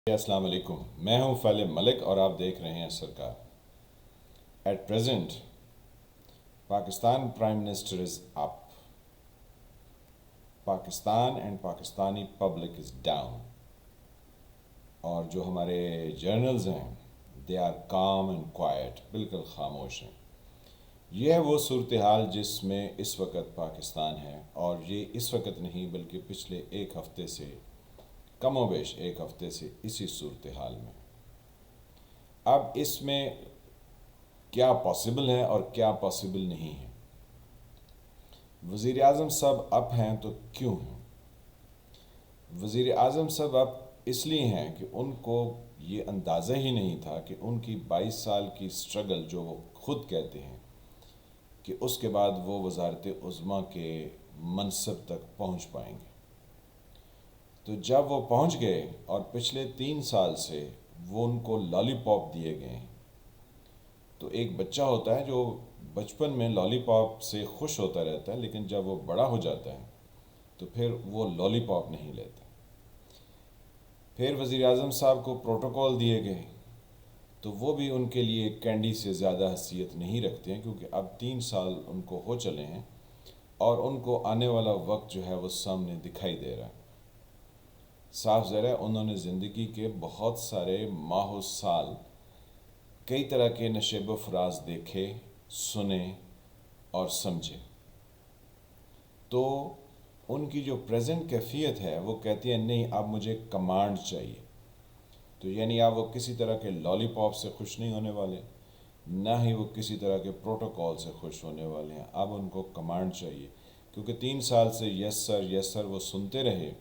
السلام علیکم، میں ہوں فیل ملک اور آپ دیکھ رہے ہیں سرکار۔ At present Pakistan prime minister is up, Pakistan and Pakistani public is down, اور جو ہمارے جرنلز ہیں they are calm and quiet, بالکل خاموش ہیں۔ یہ ہے وہ صورتحال جس میں اس وقت پاکستان ہے، اور یہ اس وقت نہیں بلکہ پچھلے ایک ہفتے سے، کم و بیش ایک ہفتے سے اسی صورتحال میں۔ اب اس میں کیا پاسبل ہے اور کیا پاسبل نہیں ہے؟ وزیر اعظم صاحب اپ ہیں تو کیوں ہیں؟ وزیر اعظم صاحب اپ اس لیے ہیں کہ ان کو یہ اندازہ ہی نہیں تھا کہ ان کی 22 سال کی سٹرگل، جو وہ خود کہتے ہیں کہ اس کے بعد وہ وزارت عظمیٰ کے منصب تک پہنچ پائیں گے۔ تو جب وہ پہنچ گئے اور پچھلے 3 سال سے وہ ان کو لالی پاپ دیے گئے ہیں، تو ایک بچہ ہوتا ہے جو بچپن میں لالی پاپ سے خوش ہوتا رہتا ہے، لیکن جب وہ بڑا ہو جاتا ہے تو پھر وہ لالی پاپ نہیں لیتا۔ پھر وزیر اعظم صاحب کو پروٹوکول دیے گئے، تو وہ بھی ان کے لیے کینڈی سے زیادہ حیثیت نہیں رکھتے ہیں، کیونکہ اب 3 سال ان کو ہو چلے ہیں اور ان کو آنے والا وقت جو ہے وہ سامنے دکھائی دے رہا ہے۔ صاف ظاہر ہے انہوں نے زندگی کے بہت سارے ماہ و سال کئی طرح کے نشیب و فراز دیکھے، سنے اور سمجھے، تو ان کی جو پریزنٹ کیفیت ہے وہ کہتی ہے نہیں، اب مجھے کمانڈ چاہیے۔ تو یعنی اب وہ کسی طرح کے لالی پاپ سے خوش نہیں ہونے والے، نہ ہی وہ کسی طرح کے پروٹوکول سے خوش ہونے والے ہیں۔ اب ان کو کمانڈ چاہیے، کیونکہ 3 سال سے یس سر وہ سنتے رہے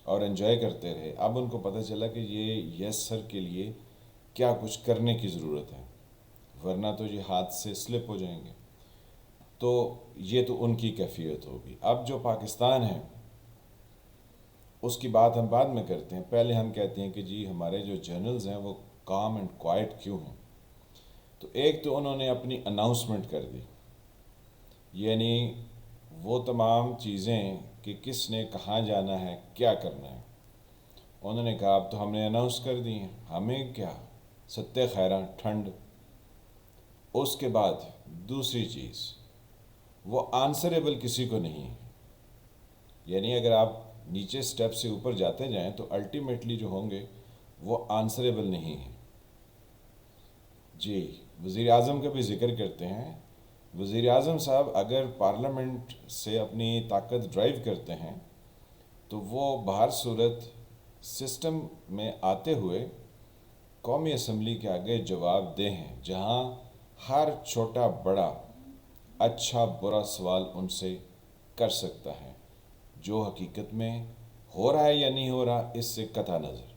اور انجوائے کرتے رہے۔ اب ان کو پتہ چلا کہ یہ یس سر کے لیے کیا کچھ کرنے کی ضرورت ہے، ورنہ تو یہ ہاتھ سے سلپ ہو جائیں گے۔ تو یہ تو ان کی کیفیت ہوگی۔ اب جو پاکستان ہے اس کی بات ہم بعد میں کرتے ہیں، پہلے ہم کہتے ہیں کہ جی ہمارے جو جرنلز ہیں وہ کام اینڈ کوائٹ کیوں ہیں؟ تو ایک تو انہوں نے اپنی اناؤنسمنٹ کر دی، یعنی وہ تمام چیزیں کہ کس نے کہاں جانا ہے، کیا کرنا ہے، انہوں نے کہا اب تو ہم نے اناؤنس کر دی ہیں، ہمیں کیا، ستے خیراں ٹھنڈ۔ اس کے بعد دوسری چیز، وہ آنسریبل کسی کو نہیں ہے، یعنی اگر آپ نیچے سٹیپ سے اوپر جاتے جائیں تو الٹیمیٹلی جو ہوں گے وہ آنسریبل نہیں ہیں۔ جی وزیر اعظم کا بھی ذکر کرتے ہیں۔ وزیر اعظم صاحب اگر پارلیمنٹ سے اپنی طاقت ڈرائیو کرتے ہیں تو وہ بہر صورت سسٹم میں آتے ہوئے قومی اسمبلی کے آگے جواب دہ ہیں، جہاں ہر چھوٹا بڑا اچھا برا سوال ان سے کر سکتا ہے، جو حقیقت میں ہو رہا ہے یا نہیں ہو رہا اس سے قطع نظر۔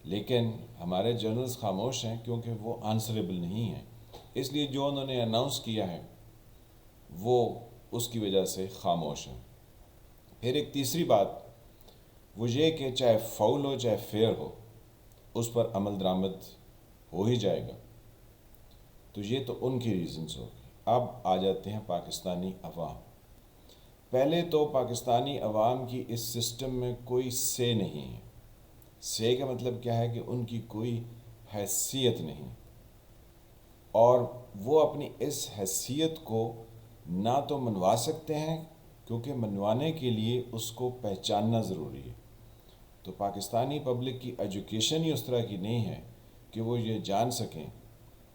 لیکن ہمارے جرنلز خاموش ہیں کیونکہ وہ آنسریبل نہیں ہیں، اس لیے جو انہوں نے اناؤنس کیا ہے وہ اس کی وجہ سے خاموش ہیں۔ پھر ایک تیسری بات وہ یہ کہ چاہے فاؤل ہو چاہے فیئر ہو، اس پر عمل درآمد ہو ہی جائے گا۔ تو یہ تو ان کی ریزنز ہوگی۔ اب آ جاتے ہیں پاکستانی عوام۔ پہلے تو پاکستانی عوام کی اس سسٹم میں کوئی سے نہیں ہے۔ سے کا مطلب کیا ہے کہ ان کی کوئی حیثیت نہیں، اور وہ اپنی اس حیثیت کو نہ تو منوا سکتے ہیں، کیونکہ منوانے کے لیے اس کو پہچاننا ضروری ہے۔ تو پاکستانی پبلک کی ایجوکیشن ہی اس طرح کی نہیں ہے کہ وہ یہ جان سکیں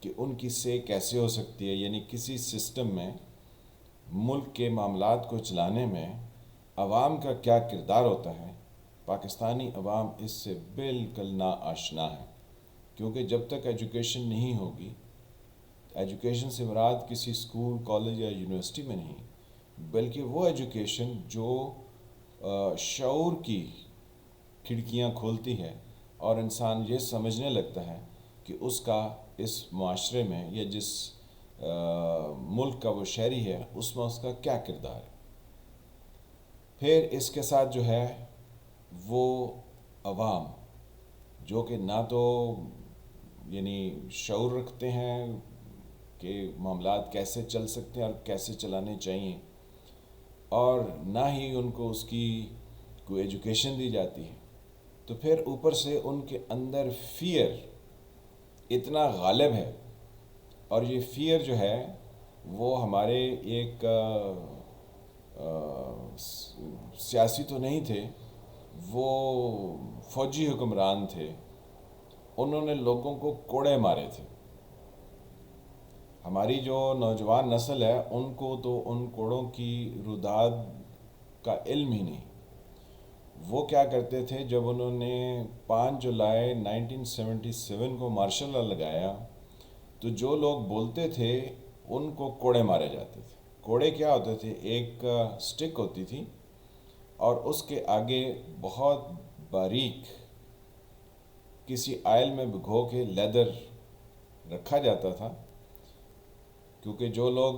کہ ان کی سے کیسے ہو سکتی ہے، یعنی کسی سسٹم میں ملک کے معاملات کو چلانے میں عوام کا کیا کردار ہوتا ہے۔ پاکستانی عوام اس سے بالکل نا آشنا ہے، کیونکہ جب تک ایجوکیشن نہیں ہوگی، ایجوکیشن سے مراد کسی اسکول، کالج یا یونیورسٹی میں نہیں، بلکہ وہ ایجوکیشن جو شعور کی کھڑکیاں کھولتی ہے اور انسان یہ سمجھنے لگتا ہے کہ اس کا اس معاشرے میں یا جس ملک کا وہ شہری ہے اس میں اس کا کیا کردار ہے۔ پھر اس کے ساتھ جو ہے وہ عوام جو کہ نہ تو یعنی شعور رکھتے ہیں کہ معاملات کیسے چل سکتے ہیں اور کیسے چلانے چاہیے، اور نہ ہی ان کو اس کی کوئی ایجوکیشن دی جاتی ہے۔ تو پھر اوپر سے ان کے اندر فیئر اتنا غالب ہے، اور یہ فیئر جو ہے وہ ہمارے ایک سیاسی تو نہیں تھے، وہ فوجی حکمران تھے، انہوں نے لوگوں کو کوڑے مارے تھے۔ ہماری جو نوجوان نسل ہے ان کو تو ان کوڑوں کی روداد کا علم ہی نہیں۔ وہ کیا کرتے تھے، جب انہوں نے 5 جولائی 1977 کو مارشل لا لگایا تو جو لوگ بولتے تھے ان کو کوڑے مارے جاتے تھے۔ کوڑے کیا ہوتے تھے، ایک سٹک ہوتی تھی اور اس کے آگے بہت باریک کسی آئل میں بھگو کے لیدر رکھا جاتا تھا، کیونکہ جو لوگ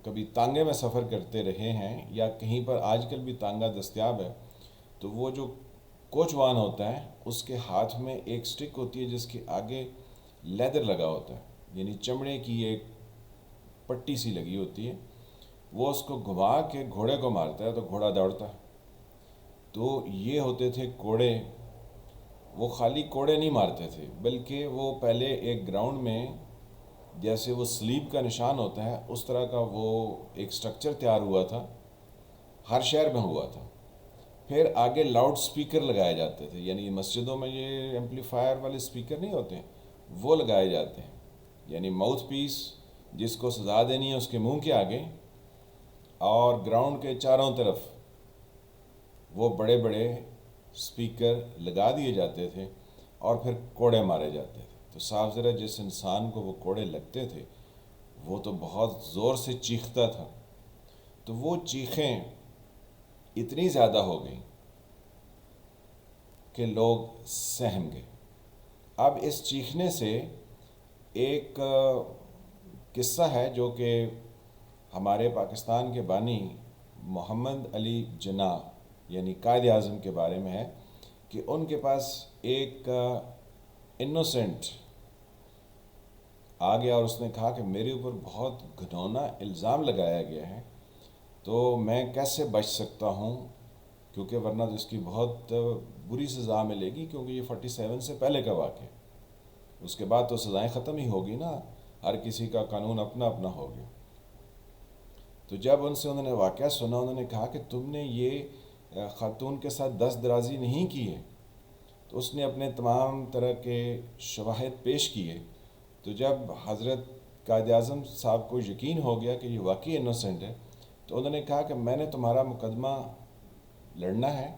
کبھی تانگے میں سفر کرتے رہے ہیں یا کہیں پر آج کل بھی تانگا دستیاب ہے، تو وہ جو کوچوان ہوتا ہے اس کے ہاتھ میں ایک سٹک ہوتی ہے جس کے آگے لیدر لگا ہوتا ہے، یعنی چمڑے کی ایک پٹی سی لگی ہوتی ہے، وہ اس کو گھما کے گھوڑے کو مارتا ہے تو گھوڑا دوڑتا ہے۔ تو یہ ہوتے تھے کوڑے۔ وہ خالی کوڑے نہیں مارتے تھے بلکہ وہ پہلے ایک گراؤنڈ میں، جیسے وہ سلیب کا نشان ہوتا ہے اس طرح کا وہ ایک سٹرکچر تیار ہوا تھا، ہر شہر میں ہوا تھا۔ پھر آگے لاؤڈ سپیکر لگائے جاتے تھے، یعنی مسجدوں میں یہ ایمپلیفائر والے سپیکر نہیں ہوتے ہیں، وہ لگائے جاتے ہیں، یعنی ماؤتھ پیس جس کو سزا دینی ہے اس کے منہ کے آگے، اور گراؤنڈ کے چاروں طرف وہ بڑے بڑے سپیکر لگا دیے جاتے تھے اور پھر کوڑے مارے جاتے تھے۔ تو صاف ذرا جس انسان کو وہ کوڑے لگتے تھے وہ تو بہت زور سے چیختا تھا، تو وہ چیخیں اتنی زیادہ ہو گئیں کہ لوگ سہم گئے۔ اب اس چیخنے سے ایک قصہ ہے جو کہ ہمارے پاکستان کے بانی محمد علی جناح یعنی قائد اعظم کے بارے میں ہے، کہ ان کے پاس ایک انوسنٹ آ گیا اور اس نے کہا کہ میرے اوپر بہت گھنونا الزام لگایا گیا ہے، تو میں کیسے بچ سکتا ہوں، کیونکہ ورنہ تو اس کی بہت بری سزا ملے گی، کیونکہ یہ 47 سے پہلے کا واقعہ ہے، اس کے بعد تو سزائیں ختم ہی ہوگی نا، ہر کسی کا قانون اپنا اپنا ہو گیا۔ تو جب ان سے انہوں نے واقعہ سنا، انہوں نے کہا کہ تم نے یہ خاتون کے ساتھ دست درازی نہیں کی ہے، تو اس نے اپنے تمام طرح کے شواہد پیش کیے۔ تو جب حضرت قائد اعظم صاحب کو یقین ہو گیا کہ یہ واقعی انوسنٹ ہے، تو انہوں نے کہا کہ میں نے تمہارا مقدمہ لڑنا ہے،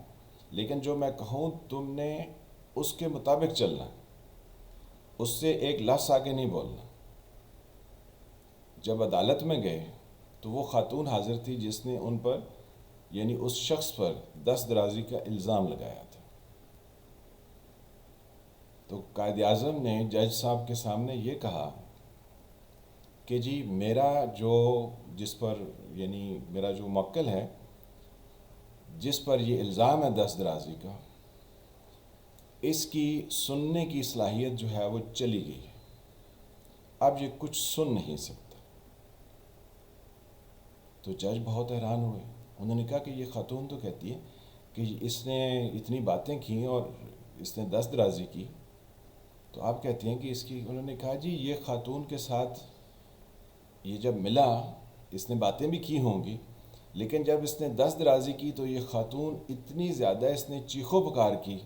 لیکن جو میں کہوں تم نے اس کے مطابق چلنا ہے، اس سے ایک لفظ آگے نہیں بولنا۔ جب عدالت میں گئے تو وہ خاتون حاضر تھی جس نے ان پر، یعنی اس شخص پر دست درازی کا الزام لگایا تھا۔ تو قائد اعظم نے جج صاحب کے سامنے یہ کہا کہ جی میرا جس پر، یعنی میرا جو موکل ہے جس پر یہ الزام ہے دست درازی کا، اس کی سننے کی صلاحیت جو ہے وہ چلی گئی ہے، اب یہ کچھ سن نہیں سکتا۔ تو جج بہت حیران ہوئے، انہوں نے کہا کہ یہ خاتون تو کہتی ہے کہ اس نے اتنی باتیں کی اور اس نے دست درازی کی، تو آپ کہتے ہیں کہ اس کی، انہوں نے کہا جی یہ خاتون کے ساتھ یہ جب ملا اس نے باتیں بھی کی ہوں گی، لیکن جب اس نے دست درازی کی تو یہ خاتون اتنی زیادہ اس نے چیخو پکار کی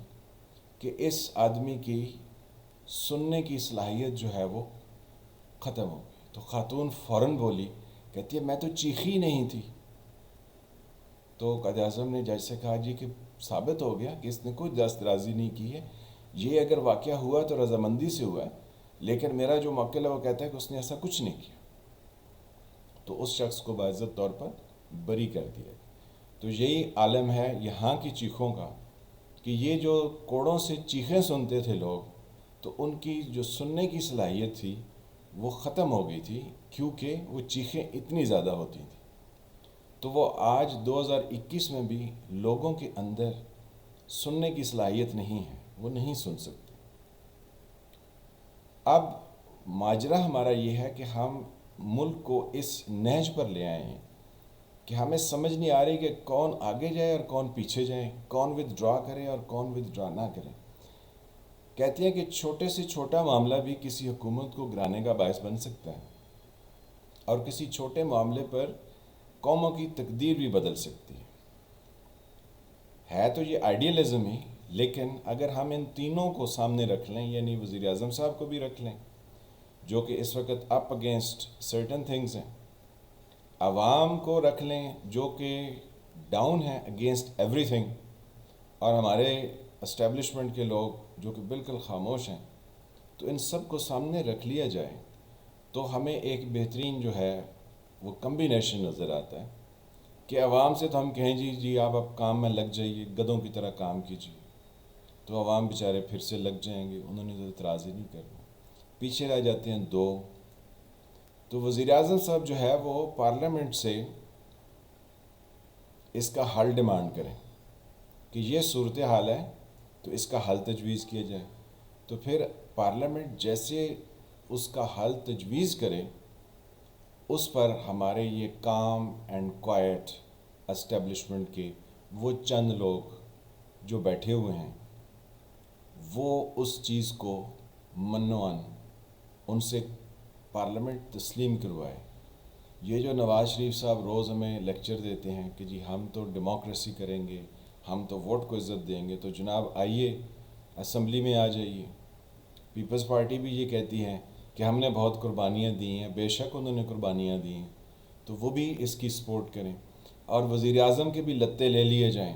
کہ اس آدمی کی سننے کی صلاحیت جو ہے وہ ختم ہو گئی۔ تو خاتون فوراً بولی، کہتی ہے میں تو چیخی نہیں تھی۔ تو قائد اعظم نے جج سے کہا جی کہ ثابت ہو گیا کہ اس نے کوئی دست درازی نہیں کی ہے، یہ اگر واقعہ ہوا تو رضامندی سے ہوا ہے، لیکن میرا جو موکل ہے وہ کہتا ہے کہ اس نے ایسا کچھ نہیں کیا۔ تو اس شخص کو باعزت طور پر بری کر دیا۔ تو یہی عالم ہے یہاں کی چیخوں کا، کہ یہ جو کوڑوں سے چیخیں سنتے تھے لوگ، تو ان کی جو سننے کی صلاحیت تھی وہ ختم ہو گئی تھی، کیونکہ وہ چیخیں اتنی زیادہ ہوتی تھیں۔ تو وہ آج 2021 میں بھی لوگوں کے اندر سننے کی صلاحیت نہیں ہے، وہ نہیں سن سکتے۔ اب ماجرا ہمارا یہ ہے کہ ہم ملک کو اس نہج پر لے آئے ہیں کہ ہمیں سمجھ نہیں آ رہی کہ کون آگے جائے اور کون پیچھے جائے، کون ود ڈرا کرے اور کون ود ڈرا نہ کرے۔ کہتی ہیں کہ چھوٹے سے چھوٹا معاملہ بھی کسی حکومت کو گرانے کا باعث بن سکتا ہے، اور کسی چھوٹے معاملے پر قوموں کی تقدیر بھی بدل سکتی ہے تو یہ آئیڈیلزم ہی، لیکن اگر ہم ان تینوں کو سامنے رکھ لیں، یعنی وزیر اعظم صاحب کو بھی رکھ لیں جو کہ اس وقت اپ اگینسٹ سرٹن تھنگز ہیں، عوام کو رکھ لیں جو کہ ڈاؤن ہیں اگینسٹ ایوری تھنگ، اور ہمارے اسٹیبلشمنٹ کے لوگ جو کہ بالکل خاموش ہیں، تو ان سب کو سامنے رکھ لیا جائے تو ہمیں ایک بہترین جو ہے وہ کمبینیشن نظر آتا ہے کہ عوام سے تو ہم کہیں جی آپ اب کام میں لگ جائیے، گدھوں کی طرح کام کیجیے، تو عوام بیچارے پھر سے لگ جائیں گے، انہوں نے تو اعتراض ہی نہیں کرنا، پیچھے رہ جاتے ہیں دو۔ تو وزیر اعظم صاحب جو ہے وہ پارلیمنٹ سے اس کا حل ڈیمانڈ کریں کہ یہ صورتحال ہے تو اس کا حل تجویز کیا جائے، تو پھر پارلیمنٹ جیسے اس کا حل تجویز کرے اس پر ہمارے یہ کام اینڈ کوائٹ اسٹیبلشمنٹ کے وہ چند لوگ جو بیٹھے ہوئے ہیں وہ اس چیز کو منوان ان سے پارلیمنٹ تسلیم کروائے۔ یہ جو نواز شریف صاحب روز ہمیں لیکچر دیتے ہیں کہ جی ہم تو ڈیموکریسی کریں گے، ہم تو ووٹ کو عزت دیں گے، تو جناب آئیے اسمبلی میں آ جائیے۔ پیپلز پارٹی بھی یہ کہتی ہے کہ ہم نے بہت قربانیاں دی ہیں، بے شک انہوں نے قربانیاں دی ہیں، تو وہ بھی اس کی سپورٹ کریں، اور وزیر اعظم کے بھی لتے لے لیے جائیں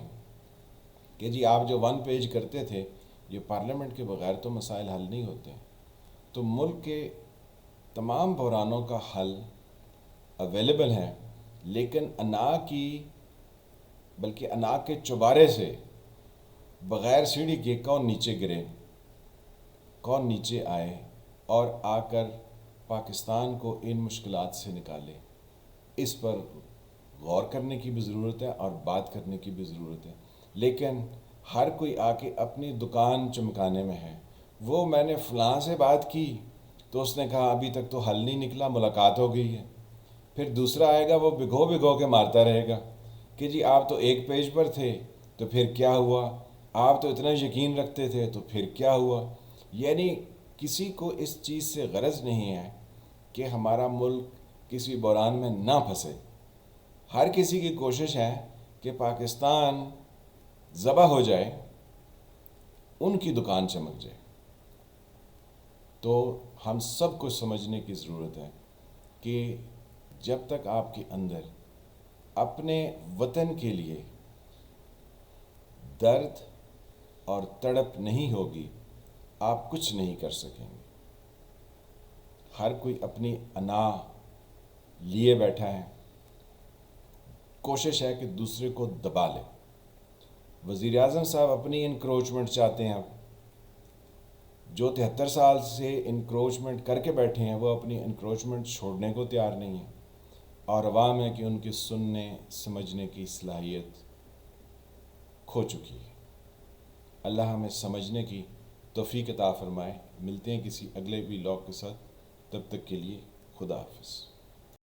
کہ جی آپ جو ون پیج کرتے تھے، یہ پارلیمنٹ کے بغیر تو مسائل حل نہیں ہوتے۔ تو ملک کے تمام بحرانوں کا حل اویلیبل ہے، لیکن بلکہ انا کے چوبارے سے بغیر سیڑھی کے کون نیچے گرے، کون نیچے آئے اور آ کر پاکستان کو ان مشکلات سے نکالے، اس پر غور کرنے کی بھی ضرورت ہے اور بات کرنے کی بھی ضرورت ہے۔ لیکن ہر کوئی آ کے اپنی دکان چمکانے میں ہے، وہ میں نے فلاں سے بات کی تو اس نے کہا ابھی تک تو حل نہیں نکلا، ملاقات ہو گئی ہے، پھر دوسرا آئے گا وہ بھگو کے مارتا رہے گا کہ جی آپ تو ایک پیج پر تھے تو پھر کیا ہوا، آپ تو اتنا یقین رکھتے تھے تو پھر کیا ہوا۔ یعنی کسی کو اس چیز سے غرض نہیں ہے کہ ہمارا ملک کسی بحران میں نہ پھنسے، ہر کسی کی کوشش ہے کہ پاکستان ذبح ہو جائے، ان کی دکان چمک جائے۔ تو ہم سب کو سمجھنے کی ضرورت ہے کہ جب تک آپ کے اندر اپنے وطن کے لیے درد اور تڑپ نہیں ہوگی، آپ کچھ نہیں کر سکیں گے۔ ہر کوئی اپنی انا لیے بیٹھا ہے، کوشش ہے کہ دوسرے کو دبا لے۔ وزیر اعظم صاحب اپنی انکروچمنٹ چاہتے ہیں، اب جو 73 سال سے انکروچمنٹ کر کے بیٹھے ہیں وہ اپنی انکروچمنٹ چھوڑنے کو تیار نہیں ہیں، اور عوام ہے کہ ان کی سننے سمجھنے کی صلاحیت کھو چکی ہے۔ اللہ ہمیں سمجھنے کی توفیق عطا فرمائے۔ ملتے ہیں کسی اگلے ویلاگ کے ساتھ، تب تک کے لیے خدا حافظ۔